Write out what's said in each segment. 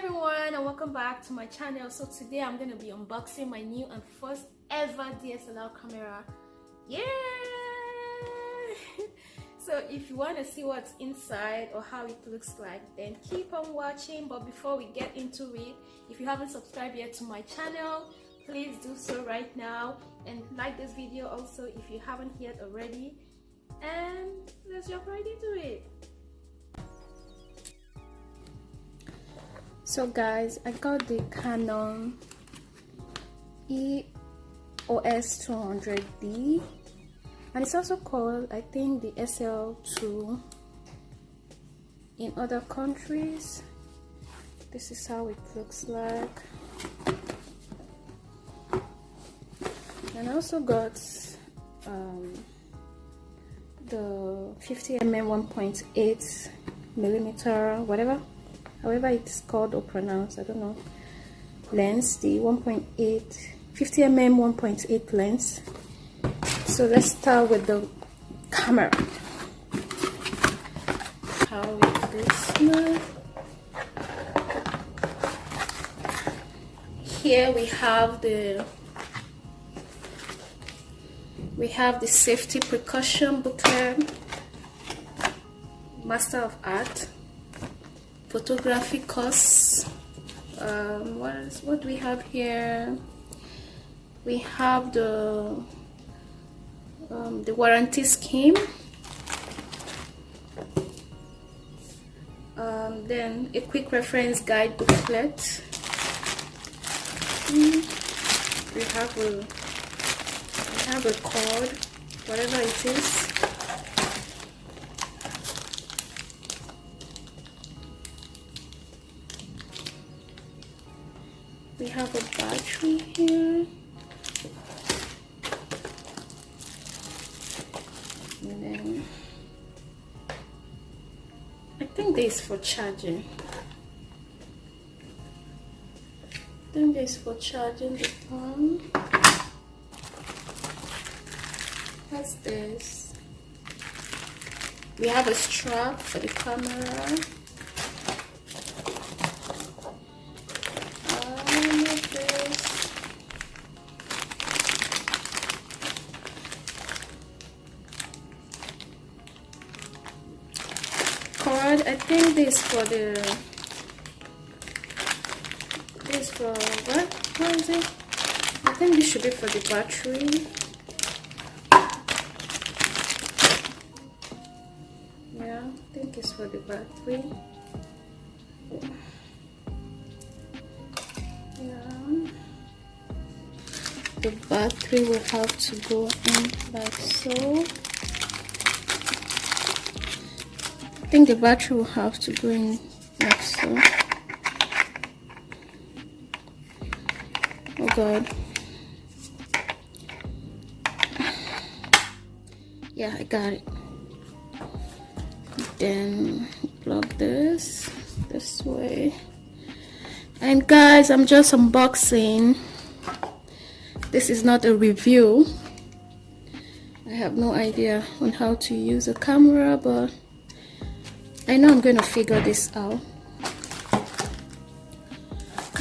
everyone, and welcome back to my channel. So today I'm going to be unboxing my new and first ever DSLR camera. Yeah. So if you want to see what's inside or how it looks like, then keep on watching. But before we get into it, if you haven't subscribed yet to my channel, please do so right now, and like this video also if you haven't yet already, and let's jump right into it. So guys, I got the Canon EOS 200D, and it's also called, I think, the SL2 in other countries. This is how it looks like. And I also got the 50mm 1.8 millimeter, whatever, however it's called or pronounced, I don't know, lens, the 50mm 1.8 lens. So let's start with the camera. How it looks now. Here we have the safety precaution booklet, Master of Art, photography course. What do we have here? We have the warranty scheme, then a quick reference guide booklet. We have a cord, whatever it is. We have a battery here, and then I think this is for charging. The phone. What's this? We have a strap for the camera. Cord, I think this for what is it? I think this should be for the battery. Yeah, I think it's for the battery. Yeah, the battery will have to go in like so. I think the battery will have to go in like so. Oh god. Yeah, I got it. Then plug this way. And guys, I'm just unboxing. This is not a review. I have no idea on how to use a camera, but I know I'm going to figure this out.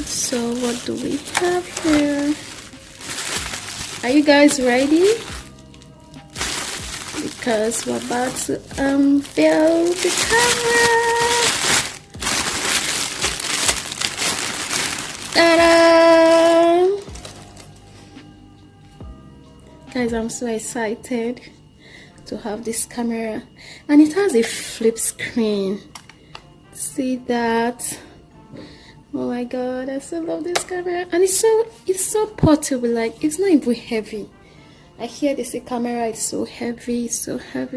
So what do we have here? Are you guys ready? Because we're about to unveil the camera. Ta-da! Guys, I'm so excited to have this camera, and it has a flip screen. See that? Oh my god, I so love this camera, and it's so portable. Like, it's not even heavy. I hear they say camera is so heavy,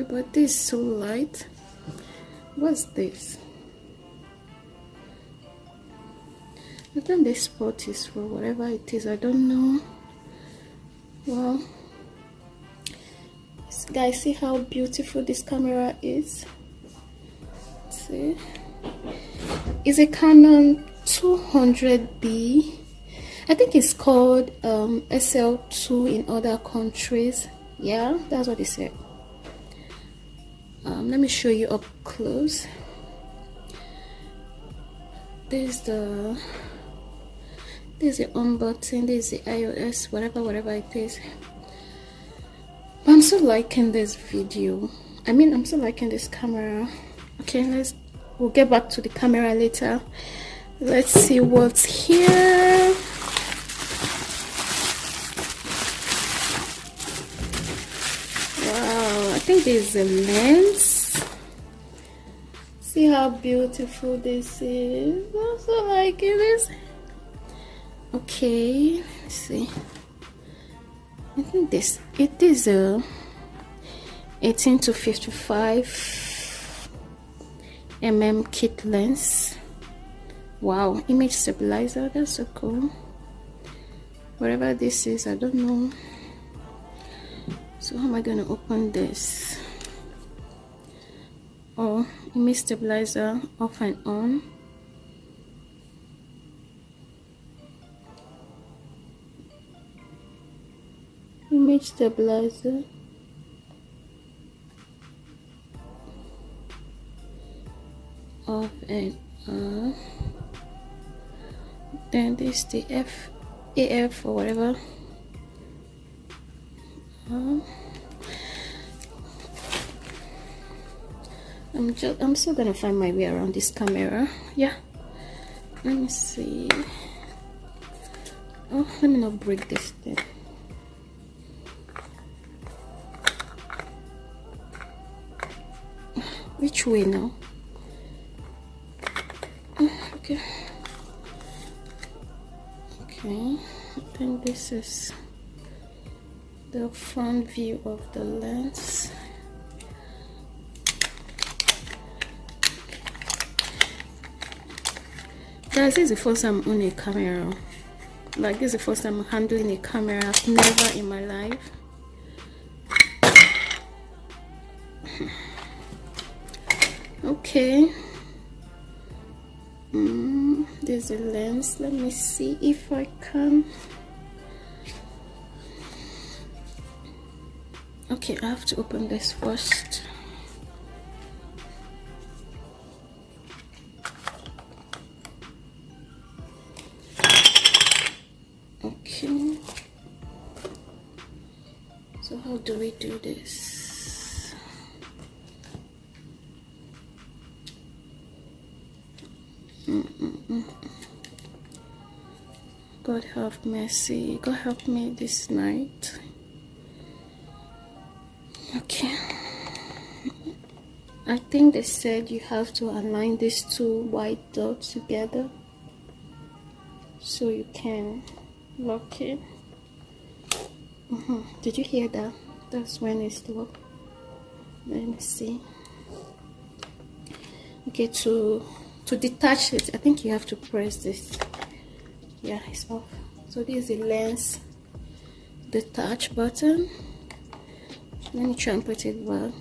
but this is so light. What's this? I think this spot is for whatever it is, I don't know. Well, guys, see how beautiful this camera is. See, it's a Canon 200D. I think it's called SL2 in other countries. Yeah, that's what they said. Let me show you up close. This is the on button, this is the iOS, whatever it is. But I'm still liking this video. I mean, I'm still liking this camera. Okay, we'll get back to the camera later. Let's see what's here. Wow, I think this is a lens. See how beautiful this is. I'm so liking this. Okay, let's see. I think it is a 18 to 55 mm kit lens. Wow, image stabilizer, that's so cool. Whatever this is, I don't know. So how am I going to open this? Oh, image stabilizer off and on. Image stabilizer. Off and on. Then this the AF or whatever. I'm still gonna find my way around this camera. Yeah, let me see. Oh, let me not break this thing. Which way now? Okay. Then this is the front view of the lens. Guys, this is the first time I'm on a camera. Like, this is the first time I'm handling a camera. I've never in my life. Okay. There's a lens. Let me see if I can. Okay, I have to open this first. Okay. So how do we do this? God have mercy. God help me this night. Okay. I think they said you have to align these two white dots together so you can lock it. Did you hear that? That's when it's locked. Let me see. Okay, to detach it, I think you have to press this. Yeah, it's off. So this is the lens detach button. Let me try and put it well.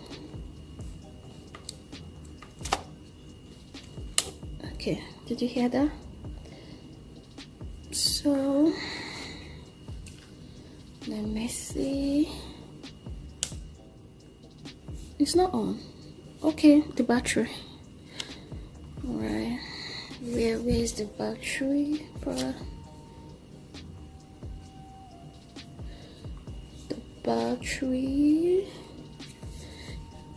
Okay, did you hear that? So let me see. It's not on. Okay, the battery. Alright, where is the battery? The battery.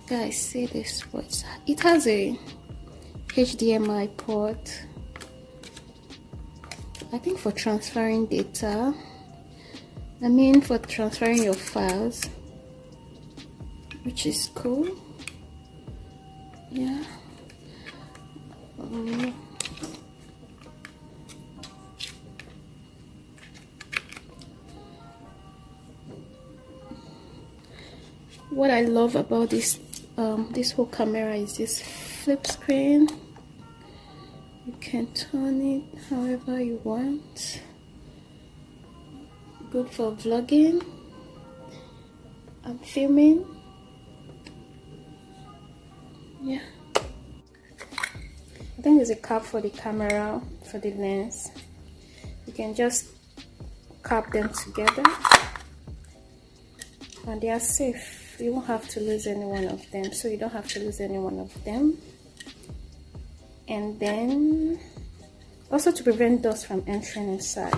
Guys, see this? It has a HDMI port. I think for transferring data. I mean, for transferring your files, which is cool. Yeah. What I love about this whole camera is this flip screen. You can turn it however you want. Good for vlogging and filming. Yeah. I think there's a cap for the camera, for the lens. You can just cap them together and they are safe. You won't have to lose any one of them, so you don't have to lose any one of them. And then also to prevent dust from entering inside.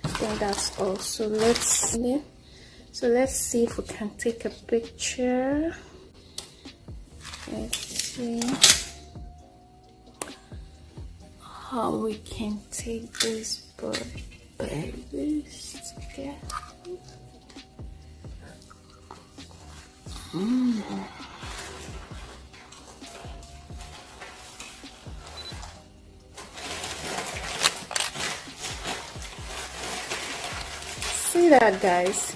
I think that's all. So let's see if we can take a picture. Let's see how we can take this babies together. See that, guys?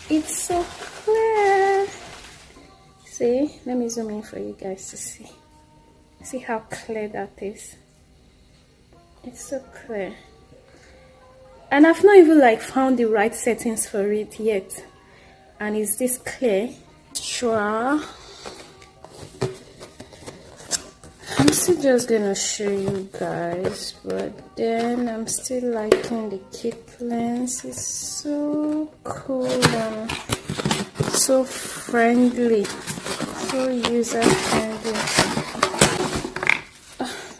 It's so clear. See, let me zoom in for you guys to see. See how clear that is. It's so clear. And I've not even like found the right settings for it yet. And it's this clear. Sure. I'm still just gonna show you guys, but then I'm still liking the kit lens. It's so cool and so friendly, so user friendly.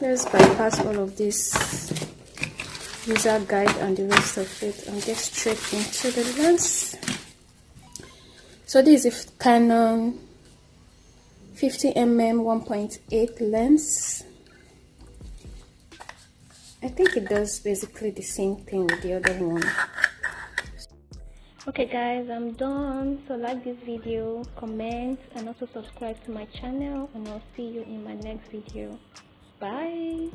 Let's bypass all of this user guide and the rest of it and get straight into the lens. So this is a Canon 50mm 1.8 lens. I think it does basically the same thing with the other one. Okay guys, I'm done. So like this video, comment, and also subscribe to my channel, and I'll see you in my next video. Bye.